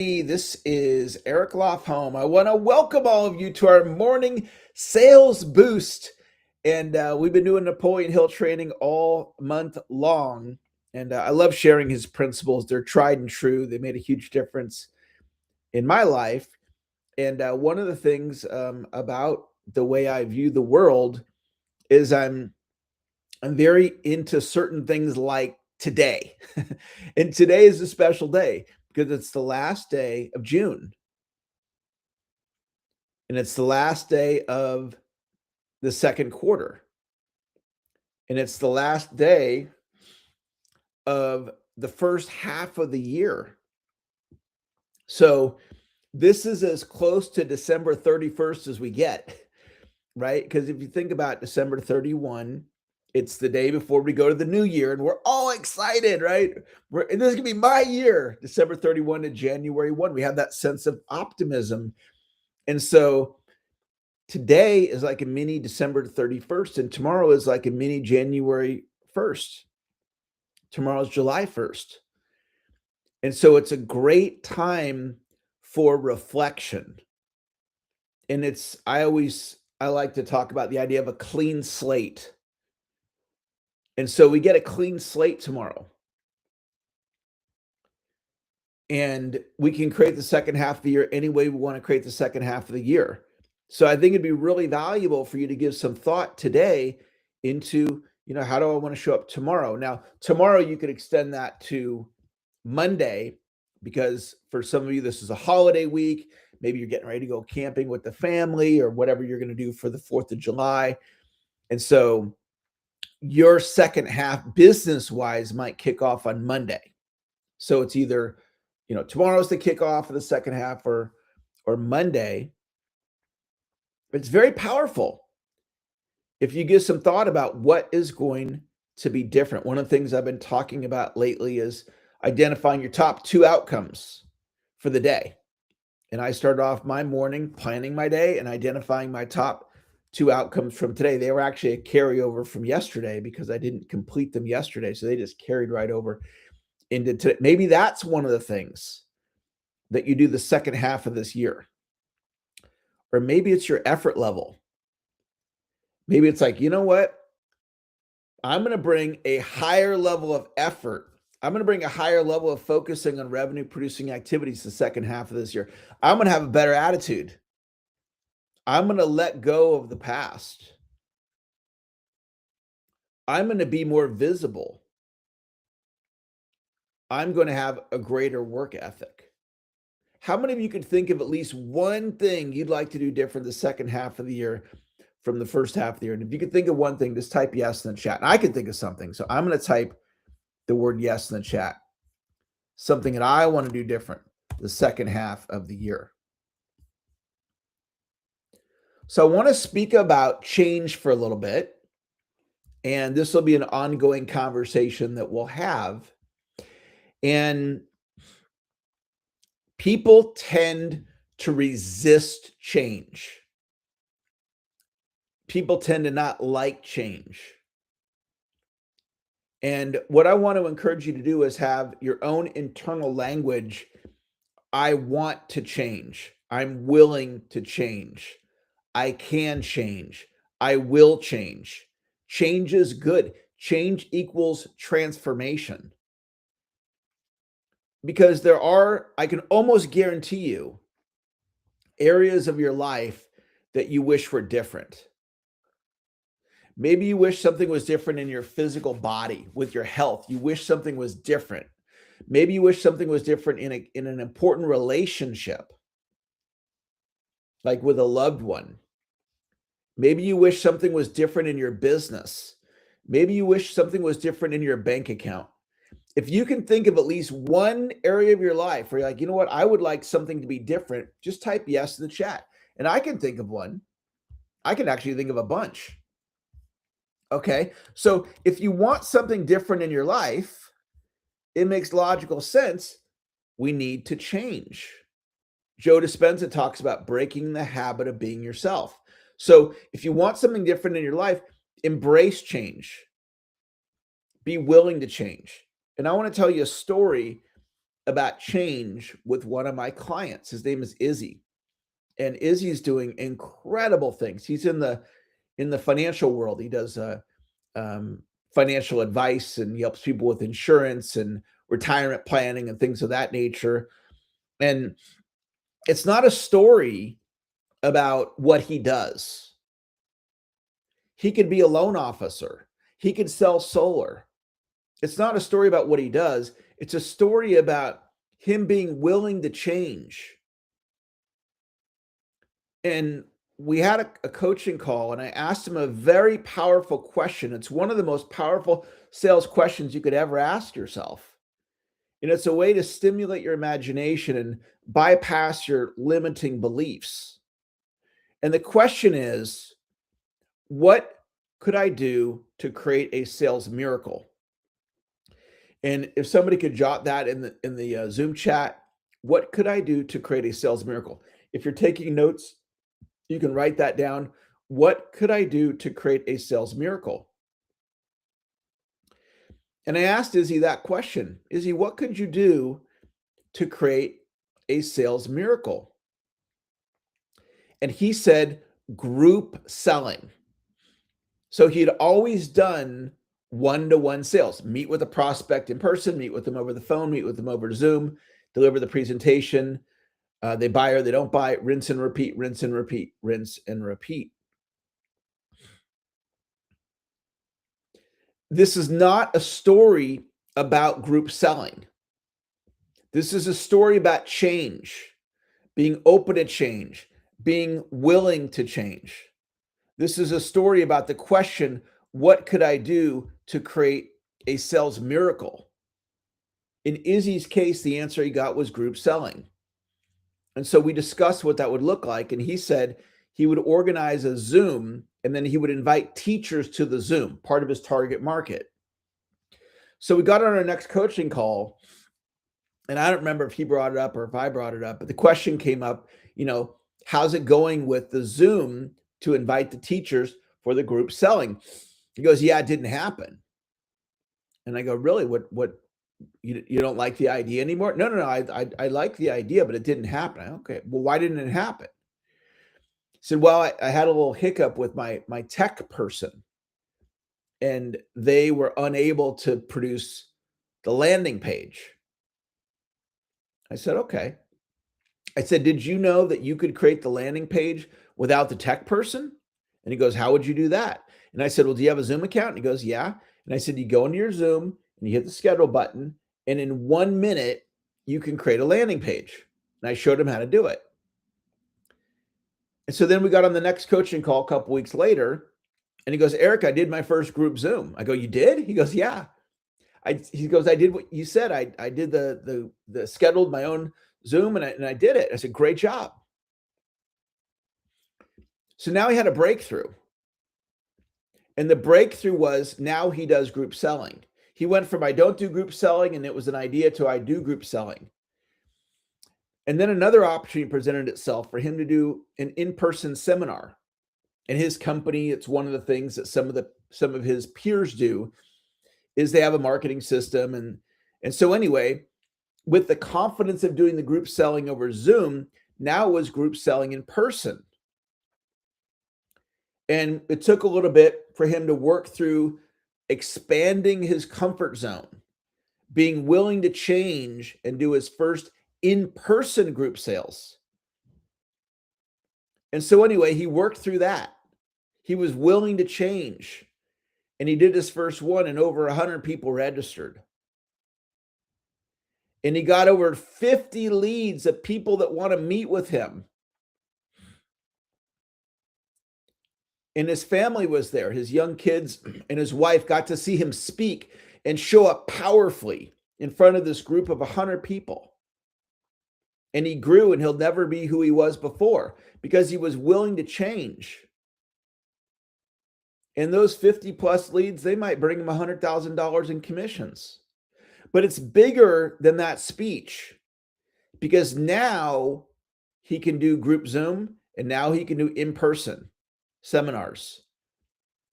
This is Eric Lofholm. I want to welcome all of you to our morning sales boost. And we've been doing Napoleon Hill training all month long. And I love sharing his principles. They're tried and true. They made a huge difference in my life. And one of the things about the way I view the world is I'm very into certain things like today. And today is a special day because it's the last day of June and it's the last day of the second quarter. And it's the last day of the first half of the year. So this is as close to December 31st as we get, right? Because if you think about December 31, it's the day before we go to the new year and we're all excited, right? And this is going to be my year, December 31 to January 1. We have that sense of optimism. And so today is like a mini December 31st, and tomorrow is like a mini January 1st. Tomorrow's July 1st. And so it's a great time for reflection. And I like to talk about the idea of a clean slate. And so we get a clean slate tomorrow. And we can create the second half of the year any way we want to create the second half of the year. So I think it'd be really valuable for you to give some thought today into, how do I want to show up tomorrow? Now, tomorrow you could extend that to Monday, because for some of you, this is a holiday week. Maybe you're getting ready to go camping with the family or whatever you're going to do for the 4th of July. And so your second half business-wise might kick off on Monday. So it's either, tomorrow's the kickoff of the second half or Monday. It's very powerful if you give some thought about what is going to be different. One of the things I've been talking about lately is identifying your top 2 outcomes for the day. And I started off my morning planning my day and identifying my top 2 outcomes from today. They were actually a carryover from yesterday because I didn't complete them yesterday. So they just carried right over into today. Maybe that's one of the things that you do the second half of this year. Or maybe it's your effort level. Maybe it's like, you know what? I'm going to bring a higher level of effort. I'm going to bring a higher level of focusing on revenue producing activities the second half of this year. I'm going to have a better attitude. I'm going to let go of the past. I'm going to be more visible. I'm going to have a greater work ethic. How many of you could think of at least one thing you'd like to do different the second half of the year from the first half of the year? And if you could think of one thing, just type yes in the chat. And I can think of something. So I'm going to type the word yes in the chat. Something that I want to do different the second half of the year. So I want to speak about change for a little bit. And this will be an ongoing conversation that we'll have. And people tend to resist change. People tend to not like change. And what I want to encourage you to do is have your own internal language. I want to change. I'm willing to change. I can change. I will change. Change is good. Change equals transformation. Because I can almost guarantee you, areas of your life that you wish were different. Maybe you wish something was different in your physical body with your health. You wish something was different. Maybe you wish something was different in an important relationship, like with a loved one. Maybe you wish something was different in your business. Maybe you wish something was different in your bank account. If you can think of at least one area of your life where you're like, you know what, I would like something to be different, just type yes in the chat. And I can think of one. I can actually think of a bunch. Okay, so if you want something different in your life, it makes logical sense. We need to change. Joe Dispenza talks about breaking the habit of being yourself. So if you want something different in your life, embrace change. Be willing to change. And I want to tell you a story about change with one of my clients. His name is Izzy. And Izzy's doing incredible things. He's in the financial world. He does financial advice, and he helps people with insurance and retirement planning and things of that nature. And it's not a story about what he does. He could be a loan officer. He could sell solar. It's not a story about what he does. It's a story about him being willing to change. And we had a coaching call, and I asked him a very powerful question. It's one of the most powerful sales questions you could ever ask yourself. And it's a way to stimulate your imagination and bypass your limiting beliefs. And the question is, what could I do to create a sales miracle? And if somebody could jot that in the Zoom chat, what could I do to create a sales miracle? If you're taking notes, you can write that down. What could I do to create a sales miracle? And I asked Izzy that question. Izzy, what could you do to create a sales miracle? And he said, group selling. So he had always done one-to-one sales, meet with a prospect in person, meet with them over the phone, meet with them over Zoom, deliver the presentation. They buy or they don't buy, rinse and repeat, rinse and repeat, rinse and repeat. This is not a story about group selling. This is a story about change, being open to change, being willing to change. This is a story about the question, what could I do to create a sales miracle? In Izzy's case, the answer he got was group selling. And so we discussed what that would look like. And he said he would organize a Zoom, and then he would invite teachers to the Zoom, part of his target market. So we got on our next coaching call, and I don't remember if he brought it up or if I brought it up, but the question came up, how's it going with the Zoom to invite the teachers for the group selling? He goes, yeah, it didn't happen. And I go, really? What you don't like the idea anymore? No. I like the idea, but it didn't happen. Okay, well, why didn't it happen? He said, well, I had a little hiccup with my tech person, and they were unable to produce the landing page. I said, okay. I said, did you know that you could create the landing page without the tech person? And he goes, how would you do that? And I said, well, do you have a Zoom account? And he goes, yeah. And I said, you go into your Zoom and you hit the schedule button, and in 1 minute, you can create a landing page. And I showed him how to do it. And so then we got on the next coaching call a couple weeks later, and he goes, Eric, I did my first group Zoom. I go, you did? He goes, yeah. He goes, I did what you said. I did the scheduled my own Zoom, and I did it. I said, great job. So now he had a breakthrough. And the breakthrough was now he does group selling. He went from I don't do group selling, and it was an idea, to I do group selling. And then another opportunity presented itself for him to do an in-person seminar. In his company, it's one of the things that some of his peers do, is they have a marketing system. And so anyway, with the confidence of doing the group selling over Zoom, now it was group selling in person. And it took a little bit for him to work through expanding his comfort zone, being willing to change and do his first in-person group sales. And so anyway, he worked through that. He was willing to change. And he did his first one, and over 100 people registered. And he got over 50 leads of people that want to meet with him. And his family was there. His young kids and his wife got to see him speak and show up powerfully in front of this group of 100 people. And he grew, and he'll never be who he was before because he was willing to change. And those 50 plus leads, they might bring him $100,000 in commissions. But it's bigger than that speech, because now he can do group Zoom, and now he can do in-person seminars.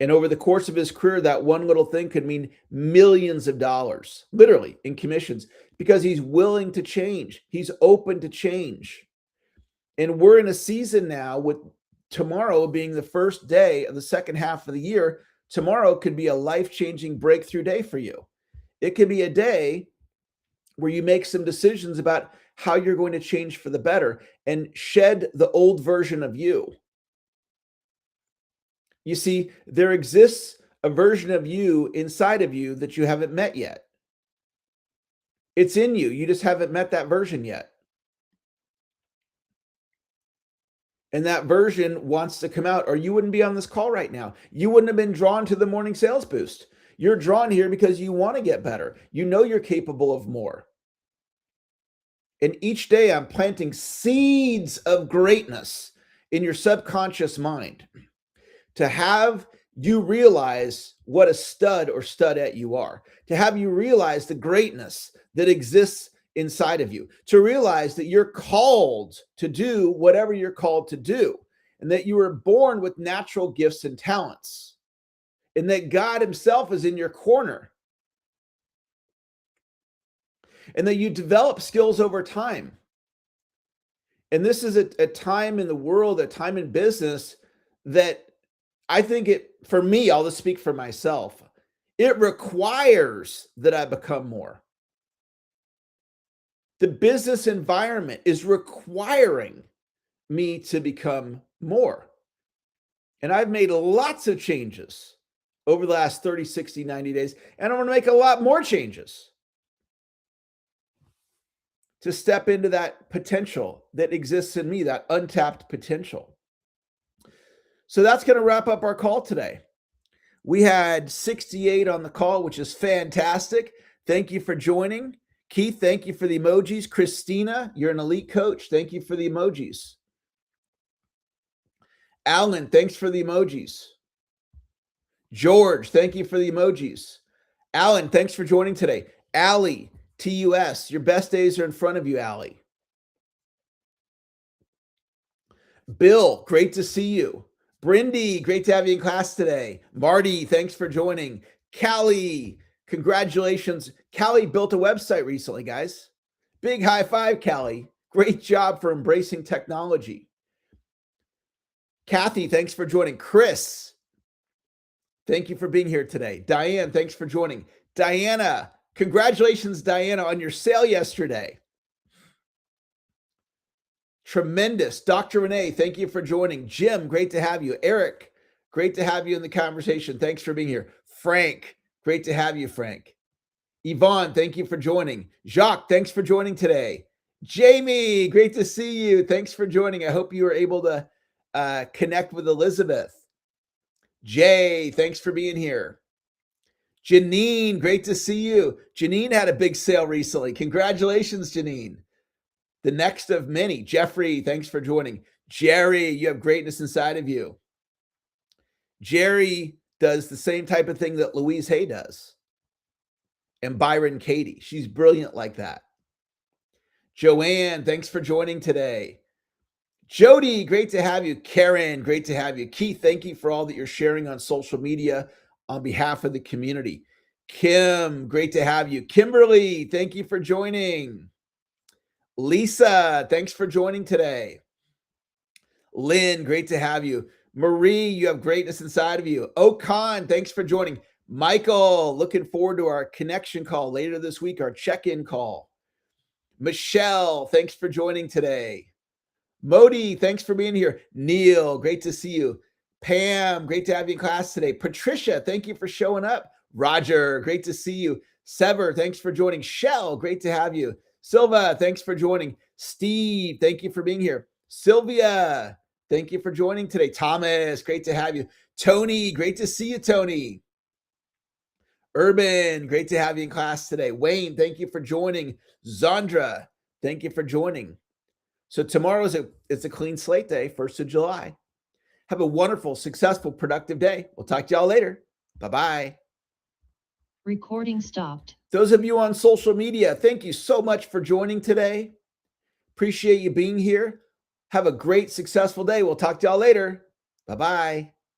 And over the course of his career, that one little thing could mean millions of dollars, literally in commissions, because he's willing to change. He's open to change. And we're in a season now with tomorrow being the first day of the second half of the year. Tomorrow could be a life-changing breakthrough day for you. It could be a day where you make some decisions about how you're going to change for the better and shed the old version of you. You see, there exists a version of you inside of you that you haven't met yet. It's in you. You just haven't met that version yet. And that version wants to come out, or you wouldn't be on this call right now. You wouldn't have been drawn to the morning sales boost. You're drawn here because you want to get better. You know you're capable of more. And each day I'm planting seeds of greatness in your subconscious mind to have you realize what a stud or studette you are, to have you realize the greatness that exists inside of you, to realize that you're called to do whatever you're called to do, and that you were born with natural gifts and talents, and that God himself is in your corner, and that you develop skills over time. And this is a time in the world, a time in business that I think for me, I'll just speak for myself, it requires that I become more. The business environment is requiring me to become more. And I've made lots of changes over the last 30, 60, 90 days, and I want to make a lot more changes to step into that potential that exists in me, that untapped potential. So that's going to wrap up our call today. We had 68 on the call, which is fantastic. Thank you for joining. Keith, thank you for the emojis. Christina, you're an elite coach. Thank you for the emojis. Alan, thanks for the emojis. George, thank you for the emojis. Alan, thanks for joining today. Allie, TUS, your best days are in front of you, Allie. Bill, great to see you. Brindy, great to have you in class today. Marty, thanks for joining. Callie, congratulations. Callie built a website recently, guys. Big high five, Callie. Great job for embracing technology. Kathy, thanks for joining. Chris, thank you for being here today. Diane, thanks for joining. Diana, congratulations, Diana, on your sale yesterday. Tremendous. Dr. Renee, thank you for joining. Jim, great to have you. Eric, great to have you in the conversation. Thanks for being here. Frank, great to have you, Frank. Yvonne, thank you for joining. Jacques, thanks for joining today. Jamie, great to see you. Thanks for joining. I hope you were able to connect with Elizabeth. Jay, thanks for being here. Janine, great to see you. Janine had a big sale recently. Congratulations, Janine. The next of many. Jeffrey, thanks for joining. Jerry, you have greatness inside of you. Jerry does the same type of thing that Louise Hay does. And Byron Katie. She's brilliant like that. Joanne, thanks for joining today. Jody, great to have you. Karen, great to have you. Keith, thank you for all that you're sharing on social media on behalf of the community. Kim, great to have you. Kimberly, thank you for joining. Lisa, thanks for joining today. Lynn, great to have you. Marie, you have greatness inside of you. Okan, thanks for joining. Michael, looking forward to our connection call later this week, our check-in call. Michelle, thanks for joining today. Modi, thanks for being here. Neil, great to see you. Pam, great to have you in class today. Patricia, thank you for showing up. Roger, great to see you. Sever, thanks for joining. Shell, great to have you. Silva, thanks for joining. Steve, thank you for being here. Sylvia, thank you for joining today. Thomas, great to have you. Tony, great to see you, Tony. Urban, great to have you in class today. Wayne, thank you for joining. Zandra, thank you for joining. So tomorrow it's a clean slate day, 1st of July. Have a wonderful, successful, productive day. We'll talk to y'all later. Bye-bye. Recording stopped. Those of you on social media, thank you so much for joining today. Appreciate you being here. Have a great, successful day. We'll talk to y'all later. Bye-bye.